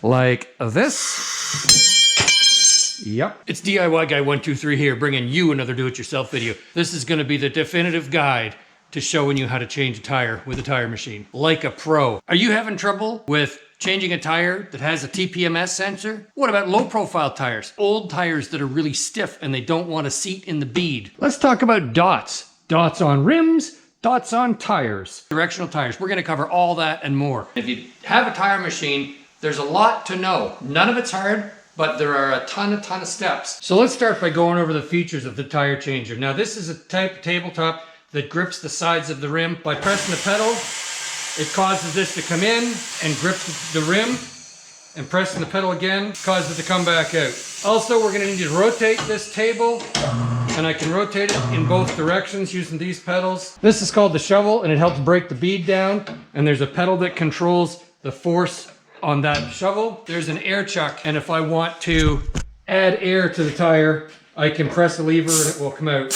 like this. Yep. It's DIY Guy 123 here, bringing you another do-it-yourself video. This is going to be the definitive guide to showing you how to change a tire with a tire machine, like a pro. Are you having trouble with changing a tire that has a TPMS sensor? What about low-profile tires? Old tires that are really stiff and they don't want a seat in the bead. Let's talk about dots. Dots on rims, dots on tires. Directional tires. We're going to cover all that and more. If you have a tire machine, there's a lot to know. None of it's hard, but there are a ton of steps. So let's start by going over the features of the tire changer. Now this is a type of tabletop that grips the sides of the rim. By pressing the pedal, it causes this to come in and grip the rim, and pressing the pedal again causes it to come back out. Also, we're gonna need to rotate this table, and I can rotate it in both directions using these pedals. This is called the shovel, and it helps break the bead down, and there's a pedal that controls the force on that shovel. There's an air chuck, and if I want to add air to the tire, I can press the lever and it will come out.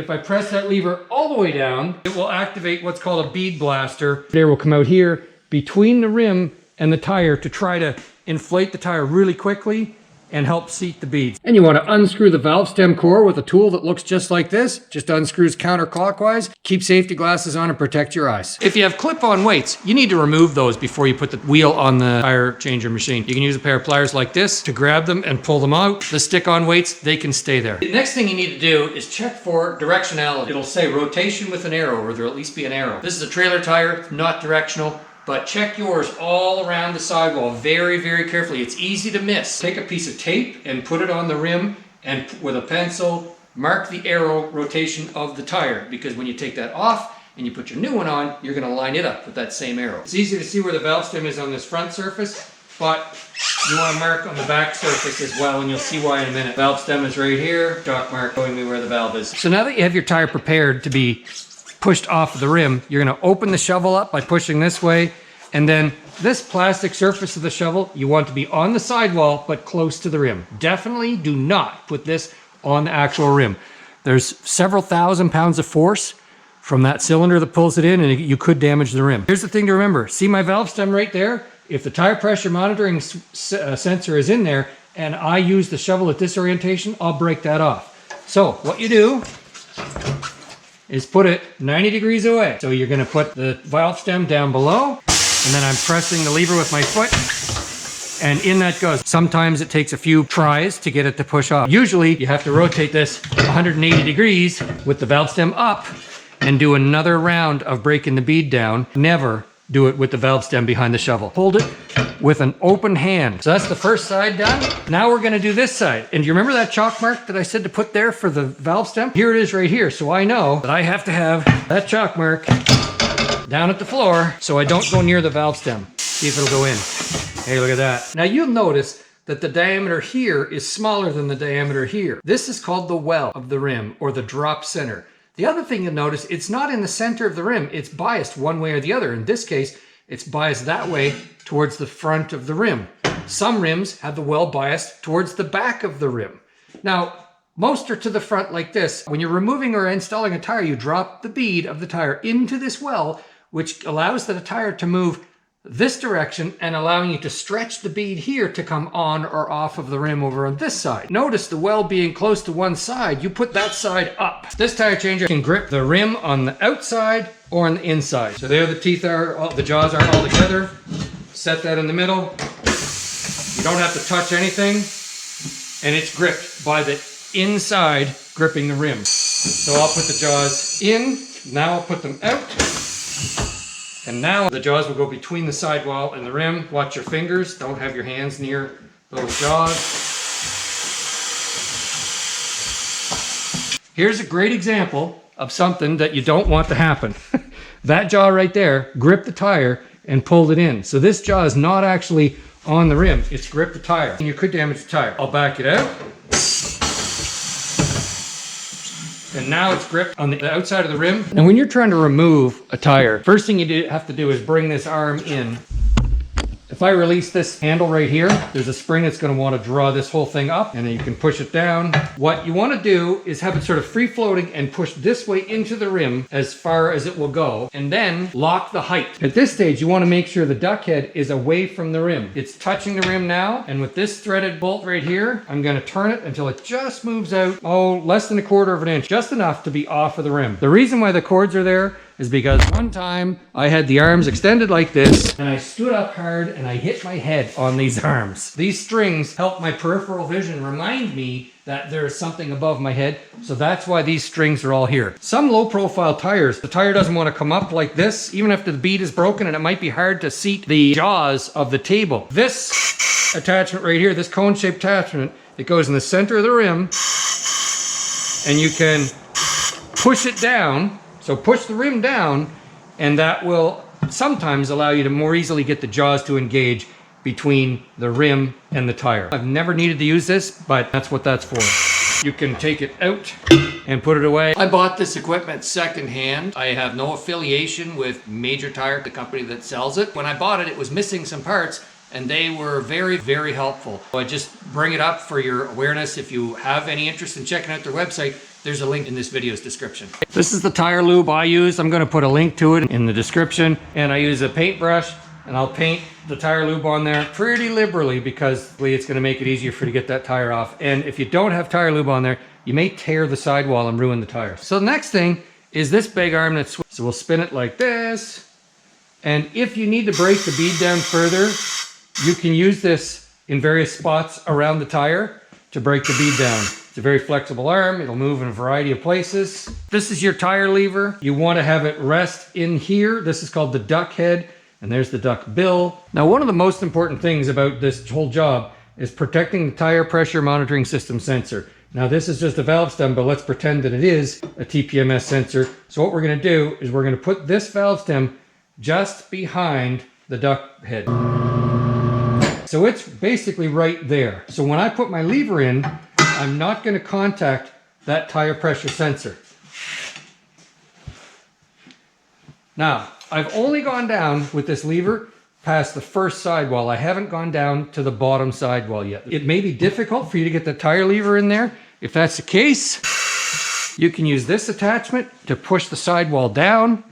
If I press that lever all the way down, it will activate what's called a bead blaster. Air will come out here between the rim and the tire to try to inflate the tire really quickly and help seat the beads. And you want to unscrew the valve stem core with a tool that looks just like this. Just unscrews counterclockwise. Keep safety glasses on and protect your eyes. If you have clip-on weights, you need to remove those before you put the wheel on the tire changer machine. You can use a pair of pliers like this to grab them and pull them out. The stick-on weights, they can stay there. The next thing you need to do is check for directionality. It'll say rotation with an arrow, or there'll at least be an arrow. This is a trailer tire, not directional. But check yours all around the sidewall very, very carefully. It's easy to miss. Take a piece of tape and put it on the rim, and with a pencil, mark the arrow rotation of the tire, because when you take that off and you put your new one on, you're gonna line it up with that same arrow. It's easy to see where the valve stem is on this front surface, but you wanna mark on the back surface as well, and you'll see why in a minute. Valve stem is right here, dot mark showing me where the valve is. So now that you have your tire prepared to be pushed off of the rim, you're gonna open the shovel up by pushing this way, and then this plastic surface of the shovel, you want to be on the sidewall, but close to the rim. Definitely do not put this on the actual rim. There's several thousand pounds of force from that cylinder that pulls it in, and you could damage the rim. Here's the thing to remember. See my valve stem right there? If the tire pressure monitoring sensor is in there, and I use the shovel at this orientation, I'll break that off. So what you do is put it 90 degrees away. So you're gonna put the valve stem down below, and then I'm pressing the lever with my foot, and in that goes. Sometimes it takes a few tries to get it to push off. Usually you have to rotate this 180 degrees with the valve stem up and do another round of breaking the bead down. Never do it with the valve stem behind the shovel. Hold it with an open hand. So that's the first side done. Now we're gonna do this side. And do you remember that chalk mark that I said to put there for the valve stem? Here it is right here. So I know that I have to have that chalk mark down at the floor so I don't go near the valve stem. See if it'll go in. Hey, look at that. Now you'll notice that the diameter here is smaller than the diameter here. This is called the well of the rim, or the drop center. The other thing you'll notice, it's not in the center of the rim. It's biased one way or the other. In this case, it's biased that way towards the front of the rim. Some rims have the well biased towards the back of the rim. Now, most are to the front like this. When you're removing or installing a tire, you drop the bead of the tire into this well, which allows the tire to move this direction and allowing you to stretch the bead here to come on or off of the rim over on this side. Notice the well being close to one side, you put that side up. This tire changer can grip the rim on the outside or on the inside. So there the teeth are, the jaws are all together. Set that in the middle. You don't have to touch anything, and it's gripped by the inside gripping the rim. So I'll put the jaws in, now I'll put them out. And now the jaws will go between the sidewall and the rim. Watch your fingers, don't have your hands near those jaws. Here's a great example of something that you don't want to happen. That jaw right there gripped the tire and pulled it in. So this jaw is not actually on the rim, it's gripped the tire. And you could damage the tire. I'll back it out. And now it's gripped on the outside of the rim. And when you're trying to remove a tire, first thing you have to do is bring this arm in If I release this handle right here, there's a spring that's going to want to draw this whole thing up, and then you can push it down. What you want to do is have it sort of free floating and push this way into the rim as far as it will go, and then lock the height. At this stage, you want to make sure the duck head is away from the rim. It's touching the rim now, and with this threaded bolt right here, I'm going to turn it until it just moves out, less than 1/4 of an inch, just enough to be off of the rim. The reason why the cords are there is because one time I had the arms extended like this, and I stood up hard and I hit my head on these arms. These strings help my peripheral vision remind me that there is something above my head, so that's why these strings are all here. Some low profile tires, the tire doesn't want to come up like this, even if the bead is broken, and it might be hard to seat the jaws of the table. This attachment right here, this cone-shaped attachment, it goes in the center of the rim, and you can push it down. So push the rim down, and that will sometimes allow you to more easily get the jaws to engage between the rim and the tire. I've never needed to use this, but that's what that's for. You can take it out and put it away. I bought this equipment secondhand. I have no affiliation with Major Tire, the company that sells it. When I bought it, it was missing some parts, and they were very, very helpful. So I just bring it up for your awareness. If you have any interest in checking out their website, there's a link in this video's description. This is the tire lube I use. I'm going to put a link to it in the description. And I use a paintbrush, and I'll paint the tire lube on there pretty liberally because it's going to make it easier for you to get that tire off. And if you don't have tire lube on there, you may tear the sidewall and ruin the tire. So the next thing is this big arm that's so we'll spin it like this. And if you need to break the bead down further, you can use this in various spots around the tire to break the bead down. It's a very flexible arm. It'll move in a variety of places. This is your tire lever. You want to have it rest in here. This is called the duck head, and there's the duck bill. Now, one of the most important things about this whole job is protecting the tire pressure monitoring system sensor. Now, this is just a valve stem, but let's pretend that it is a TPMS sensor. So what we're going to do is we're going to put this valve stem just behind the duck head. So it's basically right there. So when I put my lever in, I'm not going to contact that tire pressure sensor. Now, I've only gone down with this lever past the first sidewall. I haven't gone down to the bottom sidewall yet. It may be difficult for you to get the tire lever in there. If that's the case, you can use this attachment to push the sidewall down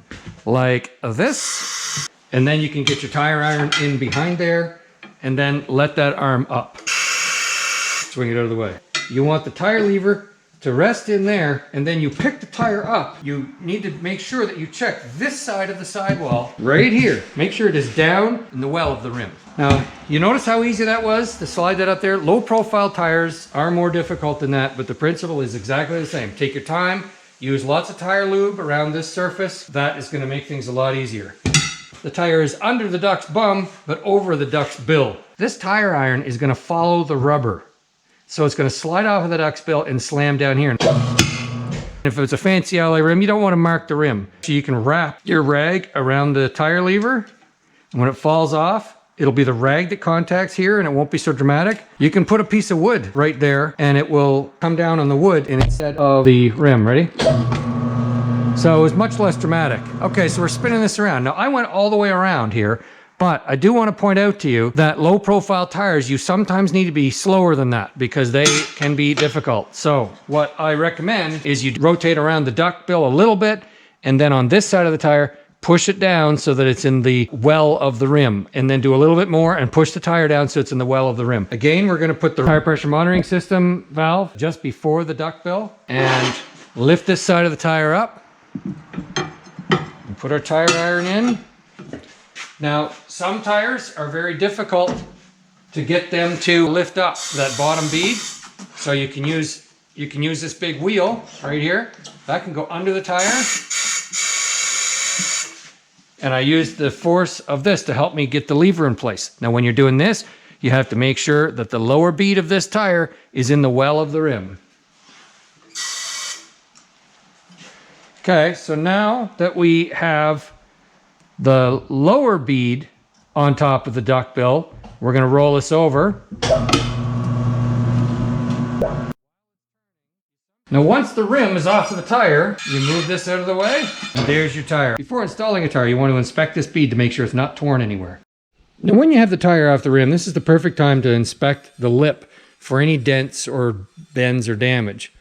like this. And then you can get your tire iron in behind there and then let that arm up. Swing it out of the way. You want the tire lever to rest in there, and then you pick the tire up. You need to make sure that you check this side of the sidewall right here. Make sure it is down in the well of the rim. Now, you notice how easy that was to slide that up there? Low profile tires are more difficult than that, but the principle is exactly the same. Take your time, use lots of tire lube around this surface. That is going to make things a lot easier. The tire is under the duck's bum, but over the duck's bill. This tire iron is going to follow the rubber. So it's going to slide off of the duck's bill and slam down here. If it's a fancy alloy rim, you don't want to mark the rim. So you can wrap your rag around the tire lever. And when it falls off, it'll be the rag that contacts here and it won't be so dramatic. You can put a piece of wood right there and it will come down on the wood instead of the rim. Ready? So it's much less dramatic. Okay, so we're spinning this around. Now I went all the way around here. But I do want to point out to you that low profile tires, you sometimes need to be slower than that because they can be difficult. So what I recommend is you rotate around the duck bill a little bit, and then on this side of the tire, push it down so that it's in the well of the rim, and then do a little bit more and push the tire down so it's in the well of the rim. Again, we're going to put the tire pressure monitoring system valve just before the duck bill and lift this side of the tire up and put our tire iron in. Now, some tires are very difficult to get them to lift up that bottom bead. So you can use this big wheel right here. That can go under the tire. And I use the force of this to help me get the lever in place. Now, when you're doing this, you have to make sure that the lower bead of this tire is in the well of the rim. Okay, so now that we have the lower bead on top of the duck bill, we're going to roll this over. Now once the rim is off of the tire, you move this out of the way, and there's your tire. Before installing a tire, you want to inspect this bead to make sure it's not torn anywhere. Now when you have the tire off the rim, this is the perfect time to inspect the lip for any dents or bends or damage.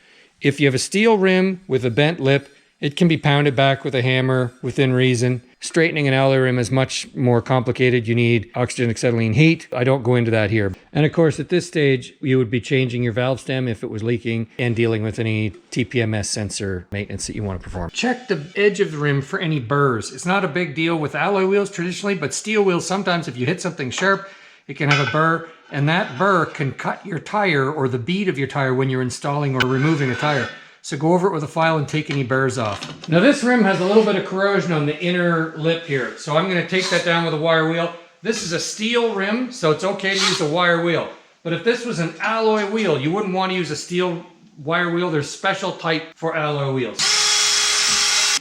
If you have a steel rim with a bent lip, it can be pounded back with a hammer within reason. Straightening an alloy rim is much more complicated. You need oxygen acetylene heat. I don't go into that here. And of course, at this stage, you would be changing your valve stem if it was leaking and dealing with any TPMS sensor maintenance that you want to perform. Check the edge of the rim for any burrs. It's not a big deal with alloy wheels traditionally, but steel wheels, sometimes if you hit something sharp, it can have a burr, and that burr can cut your tire or the bead of your tire when you're installing or removing a tire. So go over it with a file and take any burrs off. Now this rim has a little bit of corrosion on the inner lip here. So I'm gonna take that down with a wire wheel. This is a steel rim, so it's okay to use a wire wheel. But if this was an alloy wheel, you wouldn't want to use a steel wire wheel. There's special type for alloy wheels.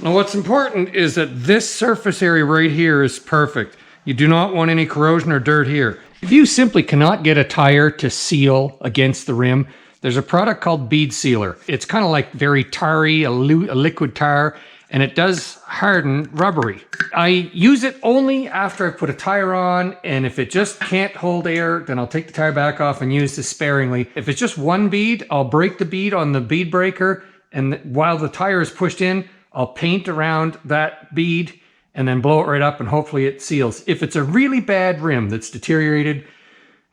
Now what's important is that this surface area right here is perfect. You do not want any corrosion or dirt here. If you simply cannot get a tire to seal against the rim, there's a product called Bead Sealer. It's kind of like very tarry, a liquid tar, and it does harden rubbery. I use it only after I put a tire on, and if it just can't hold air, then I'll take the tire back off and use this sparingly. If it's just one bead, I'll break the bead on the bead breaker, and while the tire is pushed in, I'll paint around that bead and then blow it right up, and hopefully it seals. If it's a really bad rim that's deteriorated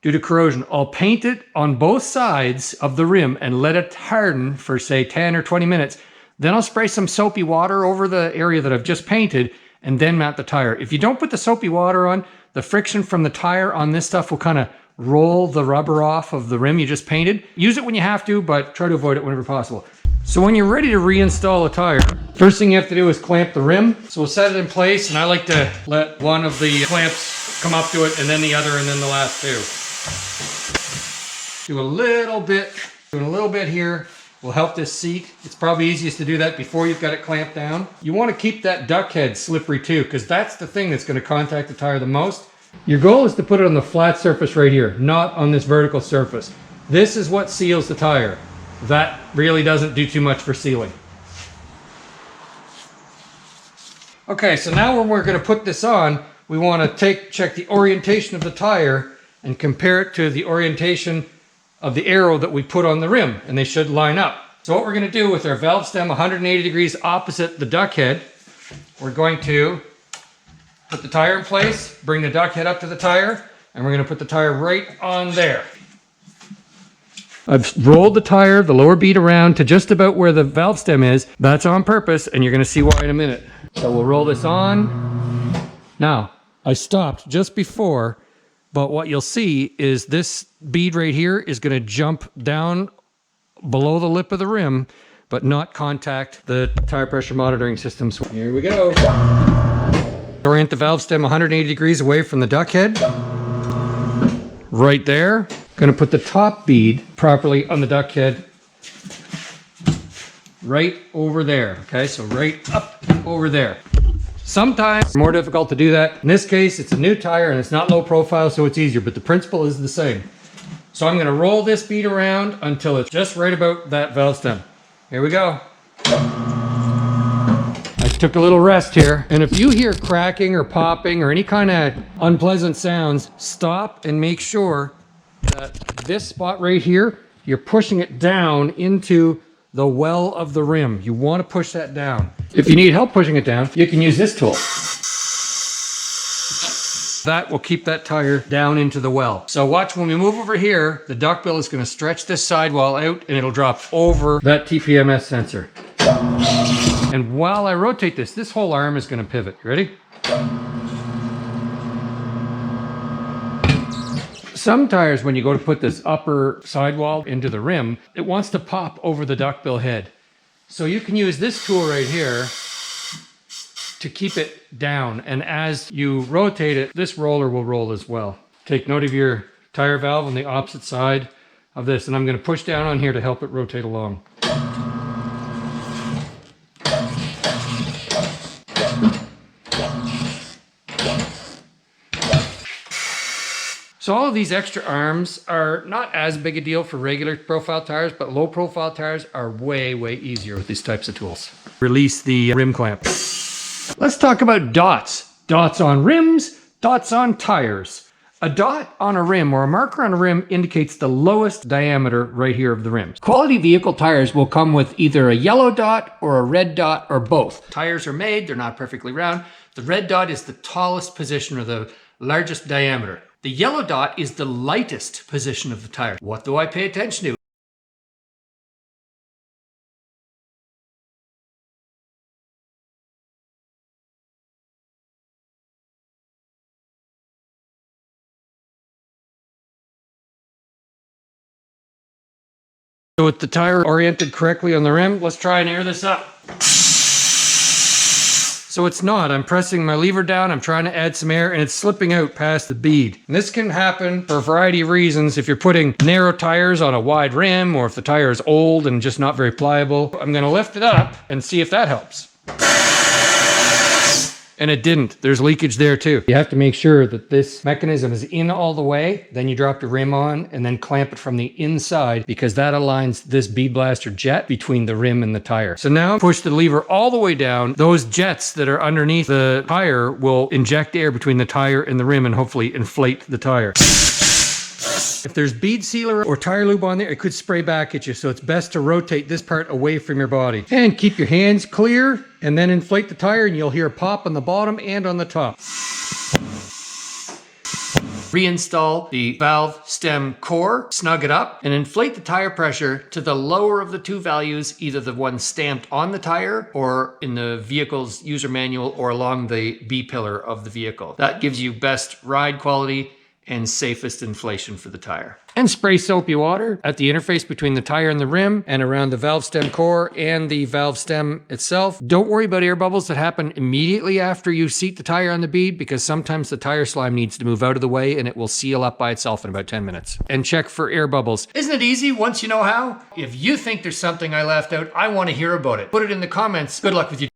due to corrosion, I'll paint it on both sides of the rim and let it harden for say 10 or 20 minutes. Then I'll spray some soapy water over the area that I've just painted and then mount the tire. If you don't put the soapy water on, the friction from the tire on this stuff will kind of roll the rubber off of the rim you just painted. Use it when you have to, but try to avoid it whenever possible. So when you're ready to reinstall a tire, first thing you have to do is clamp the rim. So we'll set it in place, and I like to let one of the clamps come up to it and then the other and then the last two. Do a little bit, doing a little bit here will help this seat. It's probably easiest to do that before you've got it clamped down. You want to keep that duck head slippery too, because that's the thing that's going to contact the tire the most. Your goal is to put it on the flat surface right here, not on this vertical surface. This is what seals the tire. That really doesn't do too much for sealing. Okay, so now when we're going to put this on, we want to check the orientation of the tire and compare it to the orientation of the arrow that we put on the rim, and they should line up. So what we're going to do with our valve stem 180 degrees opposite the duck head, we're going to put the tire in place, bring the duck head up to the tire, and we're going to put the tire right on there. I've rolled the tire, the lower bead around to just about where the valve stem is. That's on purpose, and you're going to see why in a minute. So we'll roll this on. Now, I stopped just before, but what you'll see is this bead right here is going to jump down below the lip of the rim, but not contact the tire pressure monitoring system. So here we go. Orient the valve stem 180 degrees away from the duck head. Right there. Going to put the top bead properly on the duck head. Right over there. Okay, so right up over there. Sometimes it's more difficult to do that. In this case, it's a new tire and it's not low profile, so it's easier, but the principle is the same. So I'm going to roll this bead around until it's just right about that valve stem. Here we go. I took a little rest here, and if you hear cracking or popping or any kind of unpleasant sounds, stop and make sure that this spot right here, you're pushing it down into the well of the rim. You want to push that down. If you need help pushing it down, you can use this tool. That will keep that tire down into the well. So watch, when we move over here, the duckbill is going to stretch this sidewall out and it'll drop over that TPMS sensor. And while I rotate this whole arm is going to pivot. You ready? Some tires, when you go to put this upper sidewall into the rim, it wants to pop over the duckbill head. So you can use this tool right here to keep it down. And as you rotate it, this roller will roll as well. Take note of your tire valve on the opposite side of this. And I'm going to push down on here to help it rotate along. So all of these extra arms are not as big a deal for regular profile tires, but low profile tires are way, way easier with these types of tools. Release the rim clamp. Let's talk about dots. Dots on rims, dots on tires. A dot on a rim or a marker on a rim indicates the lowest diameter right here of the rim. Quality vehicle tires will come with either a yellow dot or a red dot or both. Tires are made, they're not perfectly round. The red dot is the tallest position or the largest diameter. The yellow dot is the lightest position of the tire. What do I pay attention to? So with the tire oriented correctly on the rim, let's try and air this up. So it's not. I'm pressing my lever down, I'm trying to add some air, and it's slipping out past the bead. And this can happen for a variety of reasons. If you're putting narrow tires on a wide rim, or if the tire is old and just not very pliable. I'm gonna lift it up and see if that helps. And it didn't. There's leakage there too. You have to make sure that this mechanism is in all the way. Then you drop your rim on and then clamp it from the inside, because that aligns this bead blaster jet between the rim and the tire. So now push the lever all the way down. Those jets that are underneath the tire will inject air between the tire and the rim and hopefully inflate the tire. If there's bead sealer or tire lube on there, it could spray back at you. So it's best to rotate this part away from your body. And keep your hands clear and then inflate the tire and you'll hear a pop on the bottom and on the top. Reinstall the valve stem core, snug it up, and inflate the tire pressure to the lower of the two values, either the one stamped on the tire or in the vehicle's user manual or along the B-pillar of the vehicle. That gives you best ride quality and safest inflation for the tire. And spray soapy water at the interface between the tire and the rim and around the valve stem core and the valve stem itself. Don't worry about air bubbles that happen immediately after you seat the tire on the bead, because sometimes the tire slime needs to move out of the way and it will seal up by itself in about 10 minutes. And check for air bubbles. Isn't it easy once you know how? If you think there's something I left out, I want to hear about it. Put it in the comments. Good luck with your